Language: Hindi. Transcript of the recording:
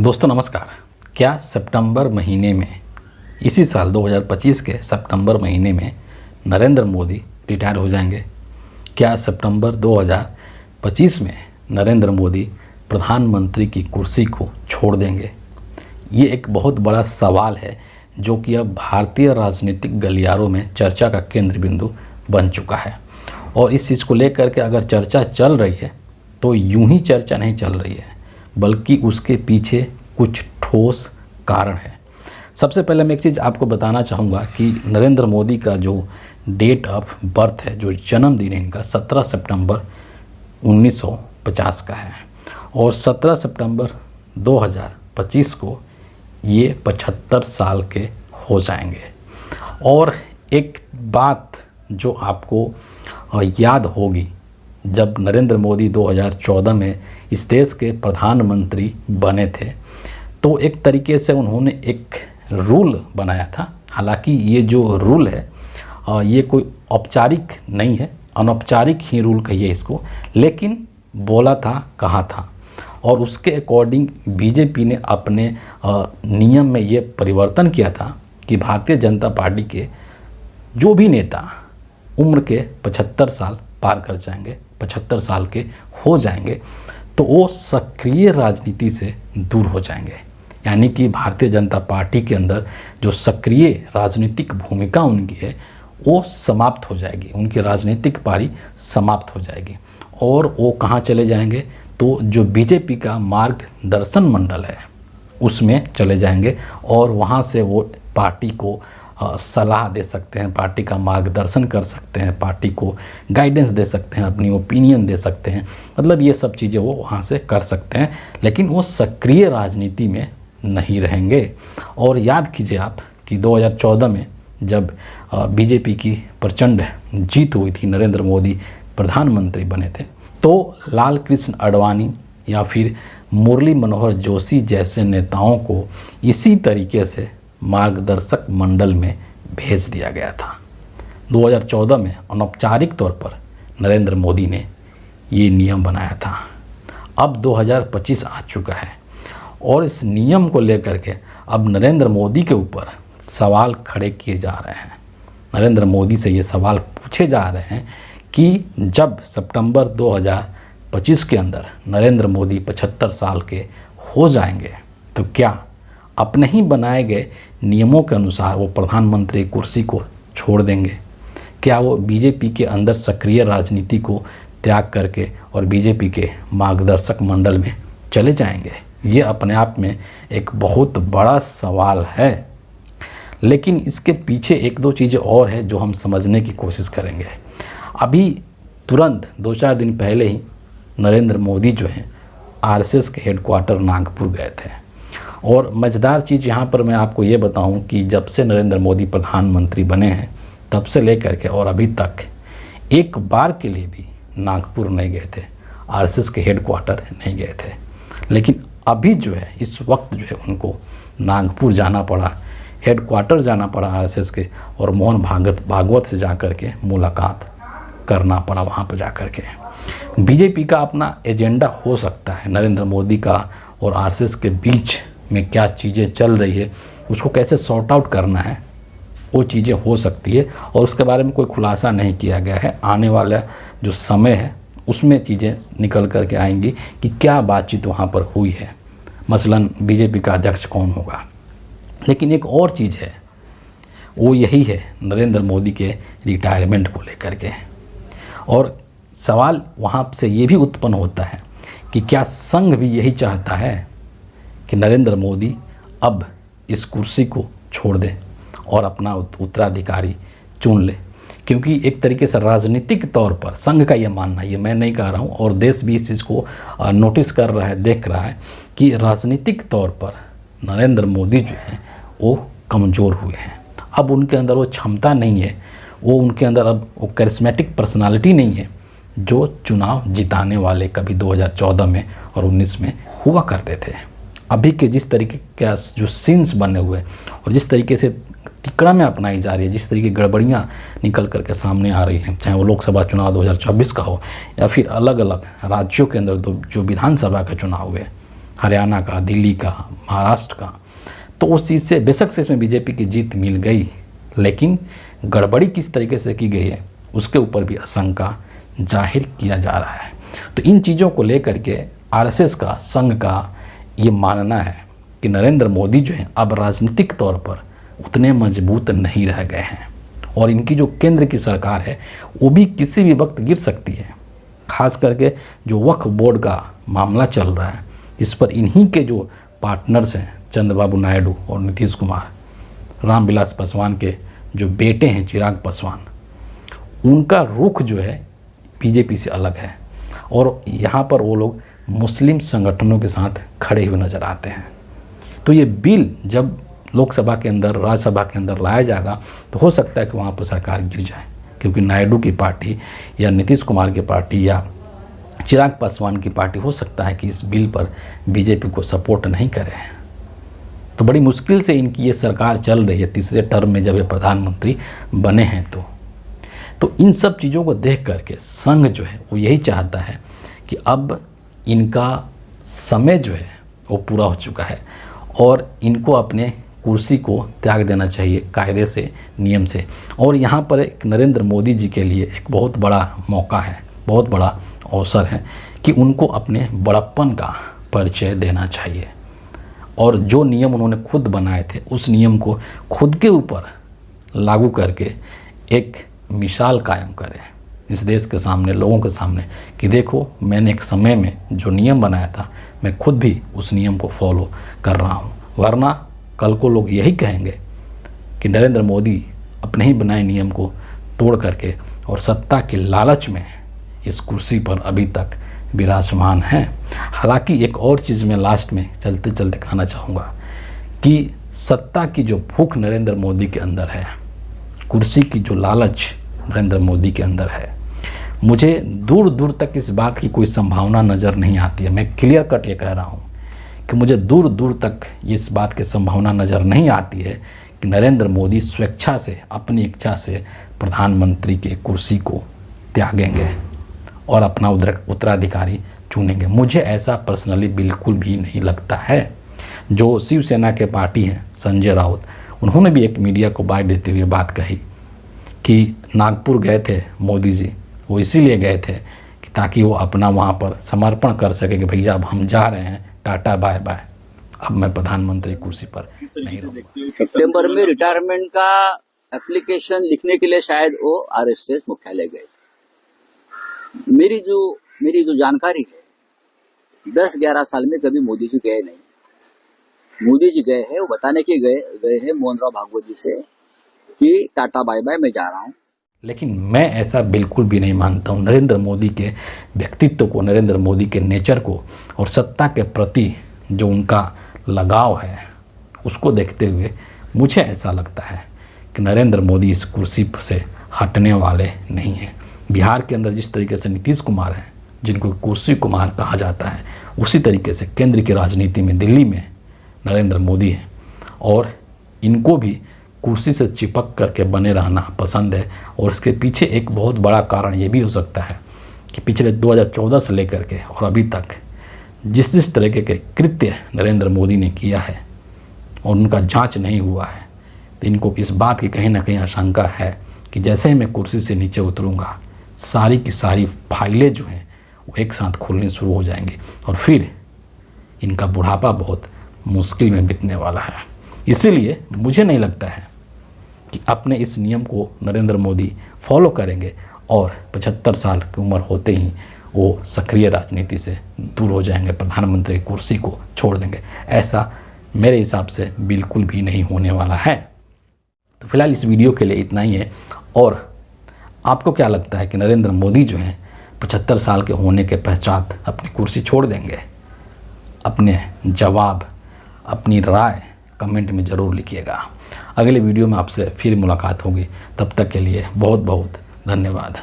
दोस्तों नमस्कार। क्या सितंबर महीने में इसी साल 2025 के सितंबर महीने में नरेंद्र मोदी रिटायर हो जाएंगे? क्या सितंबर 2025 में नरेंद्र मोदी प्रधानमंत्री की कुर्सी को छोड़ देंगे? ये एक बहुत बड़ा सवाल है जो कि अब भारतीय राजनीतिक गलियारों में चर्चा का केंद्र बिंदु बन चुका है। और इस चीज़ को लेकर के अगर चर्चा चल रही है तो यूं ही चर्चा नहीं चल रही है, बल्कि उसके पीछे कुछ ठोस कारण है। सबसे पहले मैं एक चीज़ आपको बताना चाहूँगा कि नरेंद्र मोदी का जो डेट ऑफ बर्थ है, जो जन्मदिन है इनका 17 सितंबर 1950 का है और 17 सितंबर 2025 को ये 75 साल के हो जाएंगे। और एक बात जो आपको याद होगी, जब नरेंद्र मोदी 2014 में इस देश के प्रधानमंत्री बने थे तो एक तरीके से उन्होंने एक रूल बनाया था। हालांकि ये जो रूल है ये कोई औपचारिक नहीं है, अनौपचारिक ही रूल कहिए इसको, लेकिन बोला था, कहा था। और उसके अकॉर्डिंग बीजेपी ने अपने नियम में ये परिवर्तन किया था कि भारतीय जनता पार्टी के जो भी नेता उम्र के 75 साल पार कर जाएंगे, 75 साल के हो जाएंगे, तो वो सक्रिय राजनीति से दूर हो जाएंगे। यानी कि भारतीय जनता पार्टी के अंदर जो सक्रिय राजनीतिक भूमिका उनकी है वो समाप्त हो जाएगी, उनकी राजनीतिक पारी समाप्त हो जाएगी। और वो कहाँ चले जाएंगे? तो जो बीजेपी का मार्गदर्शन मंडल है उसमें चले जाएंगे और वहाँ से वो पार्टी को सलाह दे सकते हैं, पार्टी का मार्गदर्शन कर सकते हैं, पार्टी को गाइडेंस दे सकते हैं, अपनी ओपिनियन दे सकते हैं। मतलब ये सब चीज़ें वो वहाँ से कर सकते हैं, लेकिन वो सक्रिय राजनीति में नहीं रहेंगे। और याद कीजिए आप कि 2014 में जब बीजेपी की प्रचंड जीत हुई थी, नरेंद्र मोदी प्रधानमंत्री बने थे, तो लाल कृष्ण आडवाणी या फिर मुरली मनोहर जोशी जैसे नेताओं को इसी तरीके से मार्गदर्शक मंडल में भेज दिया गया था। 2014 में अनौपचारिक तौर पर नरेंद्र मोदी ने ये नियम बनाया था। अब 2025 आ चुका है और इस नियम को लेकर के अब नरेंद्र मोदी के ऊपर सवाल खड़े किए जा रहे हैं। नरेंद्र मोदी से ये सवाल पूछे जा रहे हैं कि जब सितंबर 2025 के अंदर नरेंद्र मोदी 75 साल के हो जाएंगे तो क्या अपने ही बनाए गए नियमों के अनुसार वो प्रधानमंत्री कुर्सी को छोड़ देंगे? क्या वो बीजेपी के अंदर सक्रिय राजनीति को त्याग करके और बीजेपी के मार्गदर्शक मंडल में चले जाएंगे? ये अपने आप में एक बहुत बड़ा सवाल है। लेकिन इसके पीछे एक दो चीज़ें और है जो हम समझने की कोशिश करेंगे। अभी तुरंत 2-4 दिन पहले ही नरेंद्र मोदी जो हैं आरएसएस के हेडक्वार्टर नागपुर गए थे। और मज़ेदार चीज़ यहाँ पर मैं आपको ये बताऊँ कि जब से नरेंद्र मोदी प्रधानमंत्री बने हैं तब से लेकर के और अभी तक एक बार के लिए भी नागपुर नहीं गए थे, आरएसएस के हेडक्वार्टर नहीं गए थे। लेकिन अभी जो है इस वक्त जो है उनको नागपुर जाना पड़ा, हेडक्वार्टर जाना पड़ा आरएसएस के, और मोहन भागवत से जा कर के मुलाकात करना पड़ा वहाँ पर जा कर के। बीजेपी का अपना एजेंडा हो सकता है, नरेंद्र मोदी का और आरएसएस के बीच में क्या चीज़ें चल रही है उसको कैसे सॉर्ट आउट करना है, वो चीज़ें हो सकती है और उसके बारे में कोई खुलासा नहीं किया गया है। आने वाला जो समय है उसमें चीज़ें निकल कर के आएंगी कि क्या बातचीत वहाँ पर हुई है, मसलन बीजेपी का अध्यक्ष कौन होगा। लेकिन एक और चीज़ है, वो यही है नरेंद्र मोदी के रिटायरमेंट को लेकर के। और सवाल वहाँ से ये भी उत्पन्न होता है कि क्या संघ भी यही चाहता है कि नरेंद्र मोदी अब इस कुर्सी को छोड़ दे और अपना उत्तराधिकारी चुन ले? क्योंकि एक तरीके से राजनीतिक तौर पर संघ का ये मानना, ये मैं नहीं कह रहा हूँ, और देश भी इस चीज़ को नोटिस कर रहा है, देख रहा है कि राजनीतिक तौर पर नरेंद्र मोदी जो हैं वो कमज़ोर हुए हैं। अब उनके अंदर वो क्षमता नहीं है, वो उनके अंदर अब वो करिश्मेटिक पर्सनालिटी नहीं है जो चुनाव जिताने वाले कभी 2014 में और 19 में हुआ करते थे। अभी के जिस तरीके का जो सीन्स बने हुए और जिस तरीके से तिकड़ा में अपनाई जा रही है, जिस तरीके की गड़बड़ियाँ निकल करके सामने आ रही हैं, चाहे वो लोकसभा चुनाव 2024 का हो या फिर अलग अलग राज्यों के अंदर जो विधानसभा का चुनाव हुए, हरियाणा का, दिल्ली का, महाराष्ट्र का। तो उस चीज़ से बेशक से इसमें बीजेपी की जीत मिल गई, लेकिन गड़बड़ी किस तरीके से की गई है उसके ऊपर भी आशंका जाहिर किया जा रहा है। तो इन चीज़ों को लेकर के आरएसएस का, संघ का ये मानना है कि नरेंद्र मोदी जो है अब राजनीतिक तौर पर उतने मजबूत नहीं रह गए हैं और इनकी जो केंद्र की सरकार है वो भी किसी भी वक्त गिर सकती है। खास करके जो वक्फ बोर्ड का मामला चल रहा है, इस पर इन्हीं के जो पार्टनर्स हैं चंद्रबाबू नायडू और नीतीश कुमार, रामविलास पासवान के जो बेटे हैं चिराग पासवान, उनका रुख जो है बीजेपी से अलग है और यहाँ पर वो लोग मुस्लिम संगठनों के साथ खड़े हुए नज़र आते हैं। तो ये बिल जब लोकसभा के अंदर, राज्यसभा के अंदर लाया जाएगा तो हो सकता है कि वहाँ पर सरकार गिर जाए, क्योंकि नायडू की पार्टी या नीतीश कुमार की पार्टी या चिराग पासवान की पार्टी हो सकता है कि इस बिल पर बीजेपी को सपोर्ट नहीं करे। तो बड़ी मुश्किल से इनकी ये सरकार चल रही है तीसरे टर्म में जब ये प्रधानमंत्री बने हैं। तो इन सब चीज़ों को देख करके संघ जो है वो यही चाहता है कि अब इनका समय जो है वो पूरा हो चुका है और इनको अपने कुर्सी को त्याग देना चाहिए कायदे से, नियम से। और यहाँ पर एक नरेंद्र मोदी जी के लिए एक बहुत बड़ा मौका है, बहुत बड़ा अवसर है कि उनको अपने बड़प्पन का परिचय देना चाहिए और जो नियम उन्होंने खुद बनाए थे उस नियम को खुद के ऊपर लागू करके एक मिसाल कायम करें इस देश के सामने, लोगों के सामने, कि देखो मैंने एक समय में जो नियम बनाया था मैं खुद भी उस नियम को फॉलो कर रहा हूँ। वरना कल को लोग यही कहेंगे कि नरेंद्र मोदी अपने ही बनाए नियम को तोड़ करके और सत्ता के लालच में इस कुर्सी पर अभी तक विराजमान हैं। हालांकि एक और चीज़ मैं लास्ट में चलते चलते कहना चाहूँगा कि सत्ता की जो भूख नरेंद्र मोदी के अंदर है, कुर्सी की जो लालच नरेंद्र मोदी के अंदर है, मुझे दूर दूर तक इस बात की कोई संभावना नज़र नहीं आती है। मैं क्लियर कट ये कह रहा हूँ कि मुझे दूर दूर तक इस बात की संभावना नज़र नहीं आती है कि नरेंद्र मोदी स्वेच्छा से, अपनी इच्छा से प्रधानमंत्री के कुर्सी को त्यागेंगे और अपना उत्तराधिकारी चुनेंगे। मुझे ऐसा पर्सनली बिल्कुल भी नहीं लगता है। जो शिवसेना के पार्टी हैं संजय राउत, उन्होंने भी एक मीडिया को बात देते हुए बात कही कि नागपुर गए थे मोदी जी, वो इसीलिए गए थे कि ताकि वो अपना वहाँ पर समर्पण कर सके कि भैया अब हम जा रहे हैं, टाटा बाय बाय, अब मैं प्रधानमंत्री कुर्सी पर नहीं रहूँगा। सितंबर में रिटायरमेंट का एप्लीकेशन लिखने के लिए शायद वो आरएसएस मुख्यालय गए। मेरी जो जानकारी है 10-11 साल में कभी मोदी जी गए नहीं। मोदी जी गए हैं वो बताने के गए हैं मोहन राव भागवत जी से कि टाटा बाय बाय मैं जा रहा हूँ। लेकिन मैं ऐसा बिल्कुल भी नहीं मानता हूँ। नरेंद्र मोदी के व्यक्तित्व को, नरेंद्र मोदी के नेचर को और सत्ता के प्रति जो उनका लगाव है उसको देखते हुए मुझे ऐसा लगता है कि नरेंद्र मोदी इस कुर्सी से हटने वाले नहीं हैं। बिहार के अंदर जिस तरीके से नीतीश कुमार हैं, जिनको कुर्सी कुमार कहा जाता है, उसी तरीके से केंद्र की राजनीति में दिल्ली में नरेंद्र मोदी हैं और इनको भी कुर्सी से चिपक करके बने रहना पसंद है। और इसके पीछे एक बहुत बड़ा कारण ये भी हो सकता है कि पिछले 2014 से लेकर के और अभी तक जिस तरीके के कृत्य नरेंद्र मोदी ने किया है और उनका जांच नहीं हुआ है, तो इनको इस बात की कहीं ना कहीं आशंका है कि जैसे ही मैं कुर्सी से नीचे उतरूँगा सारी की सारी फाइलें जो हैं वो एक साथ खुलनी शुरू हो जाएंगी और फिर इनका बुढ़ापा बहुत मुश्किल में बीतने वाला है। इसीलिए मुझे नहीं लगता है कि अपने इस नियम को नरेंद्र मोदी फॉलो करेंगे और 75 साल की उम्र होते ही वो सक्रिय राजनीति से दूर हो जाएंगे, प्रधानमंत्री की कुर्सी को छोड़ देंगे। ऐसा मेरे हिसाब से बिल्कुल भी नहीं होने वाला है। तो फिलहाल इस वीडियो के लिए इतना ही है। और आपको क्या लगता है कि नरेंद्र मोदी जो हैं 75 साल के होने के पश्चात अपनी कुर्सी छोड़ देंगे? अपने जवाब, अपनी राय कमेंट में ज़रूर लिखिएगा। अगले वीडियो में आपसे फिर मुलाकात होगी। तब तक के लिए बहुत बहुत धन्यवाद।